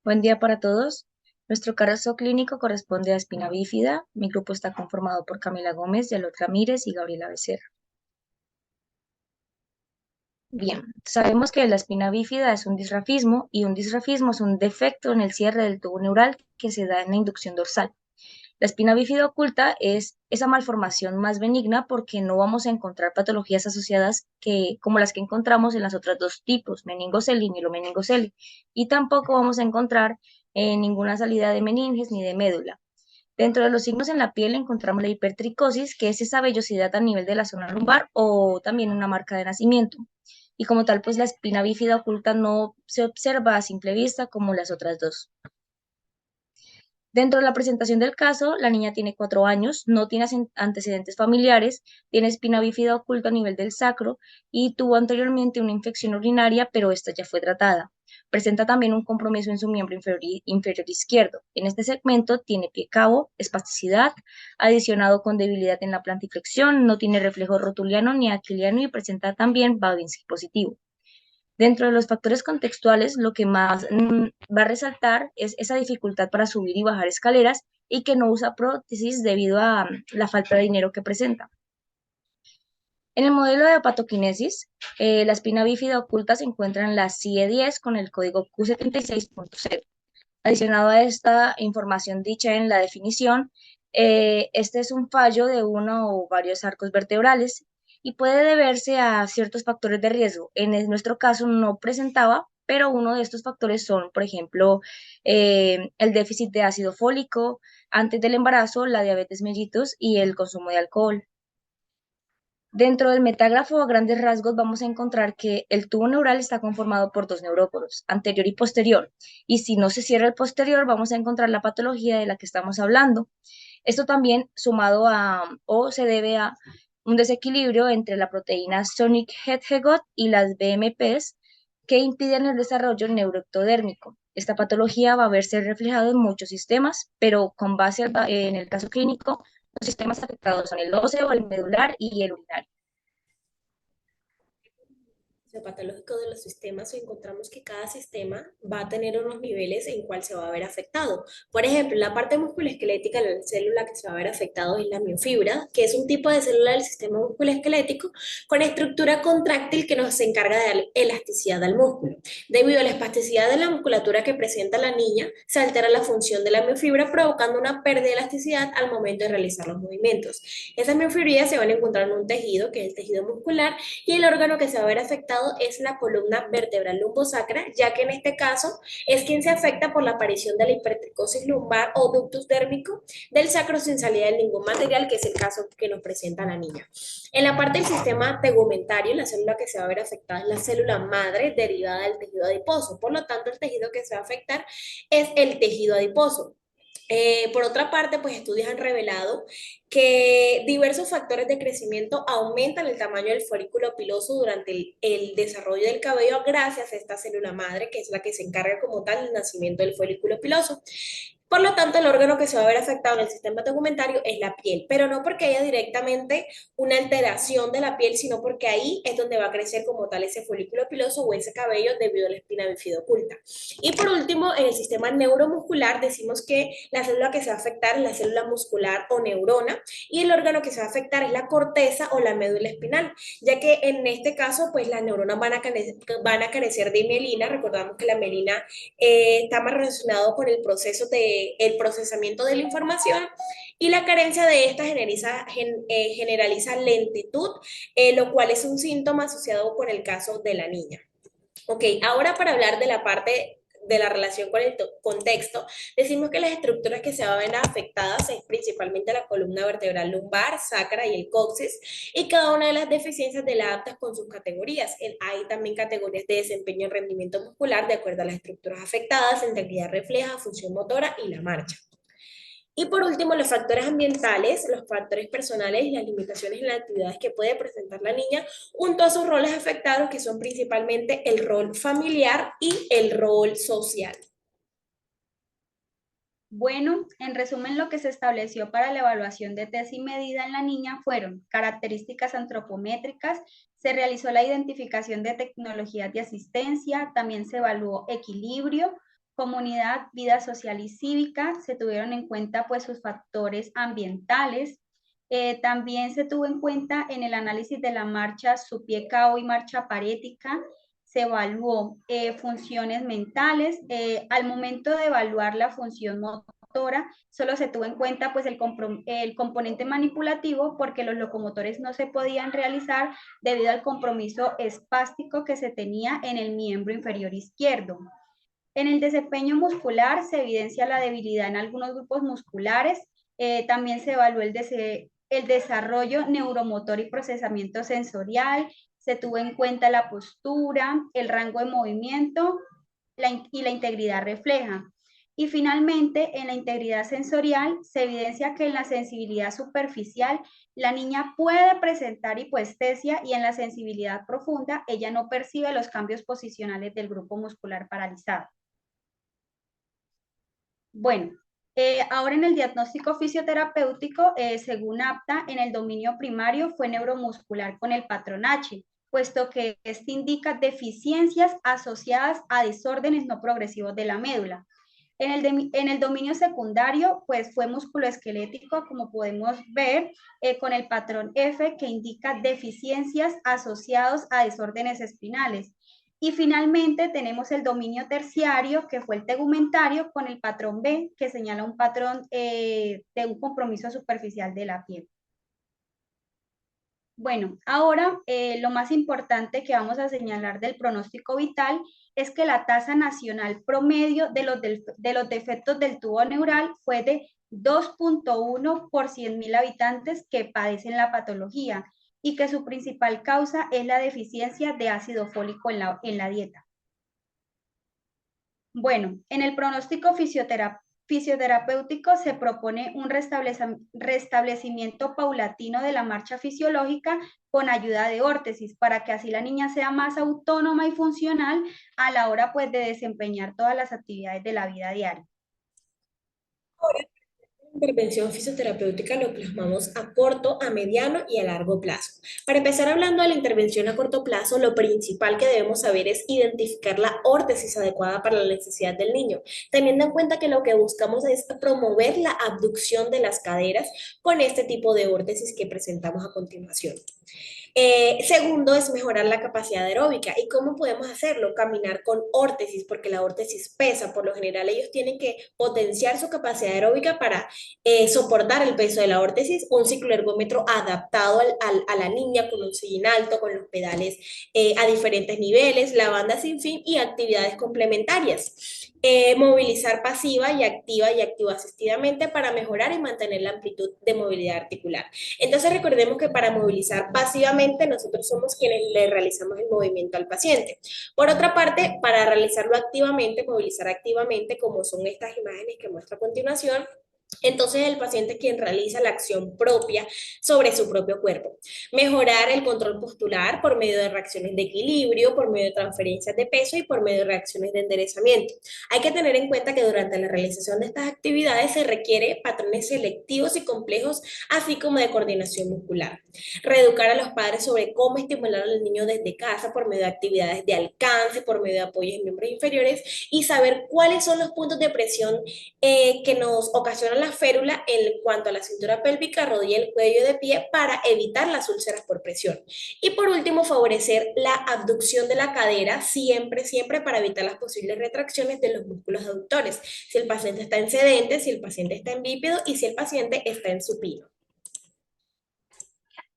Buen día para todos. Nuestro caso clínico corresponde a espina bífida. Mi grupo está conformado por Camila Gómez, Yalot Ramírez y Gabriela Becerra. Bien, sabemos que la espina bífida es un disrafismo y un disrafismo es un defecto en el cierre del tubo neural que se da en la inducción dorsal. La espina bífida oculta es esa malformación más benigna porque no vamos a encontrar patologías asociadas como las que encontramos en las otras dos tipos, meningocele y mielomeningocele, y tampoco vamos a encontrar ninguna salida de meninges ni de médula. Dentro de los signos en la piel encontramos la hipertricosis, que es esa vellosidad a nivel de la zona lumbar o también una marca de nacimiento. Y como tal, pues la espina bífida oculta no se observa a simple vista como las otras dos. Dentro de la presentación del caso, la niña tiene 4 años, no tiene antecedentes familiares, tiene espina bífida oculta a nivel del sacro y tuvo anteriormente una infección urinaria, pero esta ya fue tratada. Presenta también un compromiso en su miembro inferior izquierdo. En este segmento tiene pie cabo, espasticidad, adicionado con debilidad en la plantiflexión, no tiene reflejo rotuliano ni aquiliano y presenta también Babinski positivo. Dentro de los factores contextuales, lo que más va a resaltar es esa dificultad para subir y bajar escaleras y que no usa prótesis debido a la falta de dinero que presenta. En el modelo de hepatoquinesis, la espina bífida oculta se encuentra en la CIE10 con el código Q76.0. Adicionado a esta información dicha en la definición, este es un fallo de uno o varios arcos vertebrales y puede deberse a ciertos factores de riesgo. Nuestro caso no presentaba, pero uno de estos factores son, por ejemplo, el déficit de ácido fólico, antes del embarazo, la diabetes mellitus y el consumo de alcohol. Dentro del metágrafo, a grandes rasgos, vamos a encontrar que el tubo neural está conformado por dos neuróporos, anterior y posterior. Y si no se cierra el posterior, vamos a encontrar la patología de la que estamos hablando. Esto también sumado o se debe a un desequilibrio entre la proteína Sonic Head-Hegot y las BMPs que impiden el desarrollo neuroectodérmico. Esta patología va a verse reflejado en muchos sistemas, pero con base en el caso clínico, los sistemas afectados son el óseo, el medular y el urinario. Patológico de los sistemas, encontramos que cada sistema va a tener unos niveles en cuál se va a ver afectado. Por ejemplo, la parte musculoesquelética, la célula que se va a ver afectado es la miofibra, que es un tipo de célula del sistema musculoesquelético con estructura contráctil que nos encarga de dar elasticidad al músculo. Debido a la espasticidad de la musculatura que presenta la niña, se altera la función de la miofibra, provocando una pérdida de elasticidad al momento de realizar los movimientos. Esas miofibrillas se van a encontrar en un tejido, que es el tejido muscular, y el órgano que se va a ver afectado es la columna vertebral lumbosacra, ya que en este caso es quien se afecta por la aparición de la hipertricosis lumbar o ductus dérmico del sacro sin salida de ningún material, que es el caso que nos presenta la niña. En la parte del sistema tegumentario, la célula que se va a ver afectada es la célula madre derivada del tejido adiposo. Por lo tanto, el tejido que se va a afectar es el tejido adiposo. Por otra parte, pues estudios han revelado que diversos factores de crecimiento aumentan el tamaño del folículo piloso durante el desarrollo del cabello gracias a esta célula madre, que es la que se encarga como tal del nacimiento del folículo piloso. Por lo tanto, el órgano que se va a ver afectado en el sistema tegumentario es la piel, pero no porque haya directamente una alteración de la piel, sino porque ahí es donde va a crecer como tal ese folículo piloso o ese cabello debido a la espina bífida oculta. Y por último, en el sistema neuromuscular decimos que la célula que se va a afectar es la célula muscular o neurona y el órgano que se va a afectar es la corteza o la médula espinal, ya que en este caso pues las neuronas van a carecer de mielina. Recordamos que la mielina está más relacionado con el proceso de el procesamiento de la información y la carencia de esta generaliza lentitud, lo cual es un síntoma asociado con el caso de la niña. Ok, ahora para hablar de la parte de la relación con el contexto, decimos que las estructuras que se van a ver afectadas es principalmente la columna vertebral lumbar, sacra y el coxis, y cada una de las deficiencias de la aptas con sus categorías. Hay también categorías de desempeño y rendimiento muscular de acuerdo a las estructuras afectadas, integridad refleja, función motora y la marcha. Y por último, los factores ambientales, los factores personales y las limitaciones en las actividades que puede presentar la niña, junto a sus roles afectados, que son principalmente el rol familiar y el rol social. Bueno, en resumen, lo que se estableció para la evaluación de test y medida en la niña fueron características antropométricas, se realizó la identificación de tecnologías de asistencia, también se evaluó equilibrio, comunidad, vida social y cívica, se tuvieron en cuenta pues sus factores ambientales. También se tuvo en cuenta en el análisis de la marcha su pie cao y marcha parética, se evaluó funciones mentales. Al momento de evaluar la función motora, solo se tuvo en cuenta pues el componente manipulativo porque los locomotores no se podían realizar debido al compromiso espástico que se tenía en el miembro inferior izquierdo. En el desempeño muscular se evidencia la debilidad en algunos grupos musculares. También se evaluó el desarrollo neuromotor y procesamiento sensorial. Se tuvo en cuenta la postura, el rango de movimiento y la integridad refleja. Y finalmente, en la integridad sensorial se evidencia que en la sensibilidad superficial la niña puede presentar hipoestesia y en la sensibilidad profunda ella no percibe los cambios posicionales del grupo muscular paralizado. Bueno, ahora en el diagnóstico fisioterapéutico, según APTA, en el dominio primario fue neuromuscular con el patrón H, puesto que este indica deficiencias asociadas a desórdenes no progresivos de la médula. En el dominio secundario, pues fue musculoesquelético, como podemos ver, con el patrón F, que indica deficiencias asociadas a desórdenes espinales. Y finalmente tenemos el dominio terciario, que fue el tegumentario, con el patrón B, que señala un patrón de un compromiso superficial de la piel. Bueno, ahora lo más importante que vamos a señalar del pronóstico vital es que la tasa nacional promedio de los defectos del tubo neural fue de 2.1 por 100.000 habitantes que padecen la patología y que su principal causa es la deficiencia de ácido fólico en la dieta. Bueno, en el pronóstico fisioterapéutico se propone un restablecimiento paulatino de la marcha fisiológica con ayuda de órtesis para que así la niña sea más autónoma y funcional a la hora pues de desempeñar todas las actividades de la vida diaria. Intervención fisioterapéutica lo plasmamos a corto, a mediano y a largo plazo. Para empezar hablando de la intervención a corto plazo, lo principal que debemos saber es identificar la órtesis adecuada para la necesidad del niño, teniendo en cuenta que lo que buscamos es promover la abducción de las caderas con este tipo de órtesis que presentamos a continuación. Segundo es mejorar la capacidad aeróbica. ¿Y cómo podemos hacerlo? Caminar con órtesis, porque la órtesis pesa. Por lo general ellos tienen que potenciar su capacidad aeróbica para soportar el peso de la órtesis. Un cicloergómetro adaptado a la niña con un sillín alto, con los pedales a diferentes niveles, la banda sin fin y actividades complementarias. Movilizar pasiva y activo asistidamente para mejorar y mantener la amplitud de movilidad articular. Entonces recordemos que para movilizar pasivamente nosotros somos quienes le realizamos el movimiento al paciente. Por otra parte, para realizarlo activamente, movilizar activamente, como son estas imágenes que muestro a continuación, entonces el paciente es quien realiza la acción propia sobre su propio cuerpo. Mejorar el control postular por medio de reacciones de equilibrio, por medio de transferencias de peso y por medio de reacciones de enderezamiento. Hay que tener en cuenta que durante la realización de estas actividades se requiere patrones selectivos y complejos, así como de coordinación muscular. Reeducar a los padres sobre cómo estimular al niño desde casa por medio de actividades de alcance, por medio de apoyos en miembros inferiores y saber cuáles son los puntos de presión que nos ocasionan la férula en cuanto a la cintura pélvica, rodilla, el cuello de pie para evitar las úlceras por presión. Y por último, favorecer la abducción de la cadera siempre, siempre para evitar las posibles retracciones de los músculos aductores. Si el paciente está en sedente, si el paciente está en bípedo y si el paciente está en supino.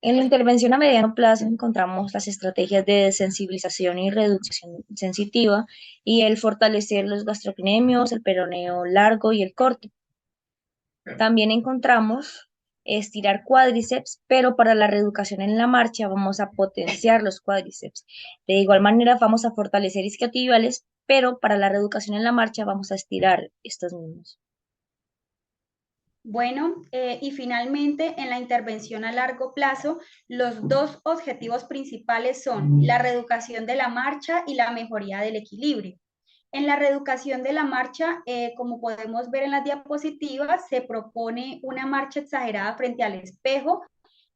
En la intervención a mediano plazo encontramos las estrategias de desensibilización y reducción sensitiva y el fortalecer los gastrocnemios, el peroneo largo y el corto. También encontramos estirar cuádriceps, pero para la reeducación en la marcha vamos a potenciar los cuádriceps. De igual manera vamos a fortalecer isquiotibiales, pero para la reeducación en la marcha vamos a estirar estos mismos. Bueno, y finalmente en la intervención a largo plazo, los dos objetivos principales son la reeducación de la marcha y la mejoría del equilibrio. En la reeducación de la marcha, como podemos ver en las diapositivas, se propone una marcha exagerada frente al espejo,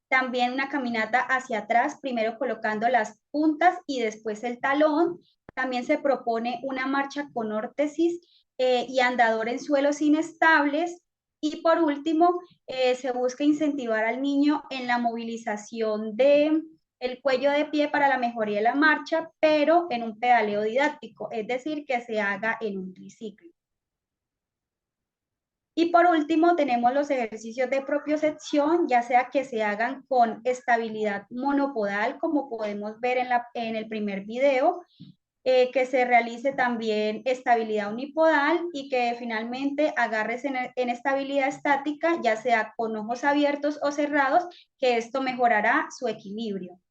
también una caminata hacia atrás, primero colocando las puntas y después el talón. También se propone una marcha con órtesis y andador en suelos inestables. Y por último, se busca incentivar al niño en la movilización de el cuello de pie para la mejoría de la marcha, pero en un pedaleo didáctico, es decir, que se haga en un triciclo. Y por último, tenemos los ejercicios de propiocepción, ya sea que se hagan con estabilidad monopodal, como podemos ver en el primer video, que se realice también estabilidad unipodal y que finalmente agarres en estabilidad estática, ya sea con ojos abiertos o cerrados, que esto mejorará su equilibrio.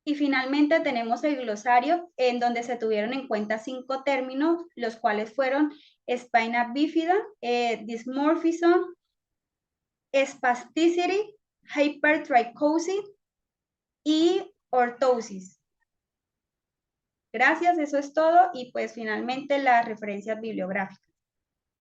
Y finalmente tenemos el glosario, en donde se tuvieron en cuenta 5 términos, los cuales fueron spina bífida, dysmorphism, spasticity, hypertrichosis y ortosis. Gracias, eso es todo. Y pues finalmente las referencias bibliográficas.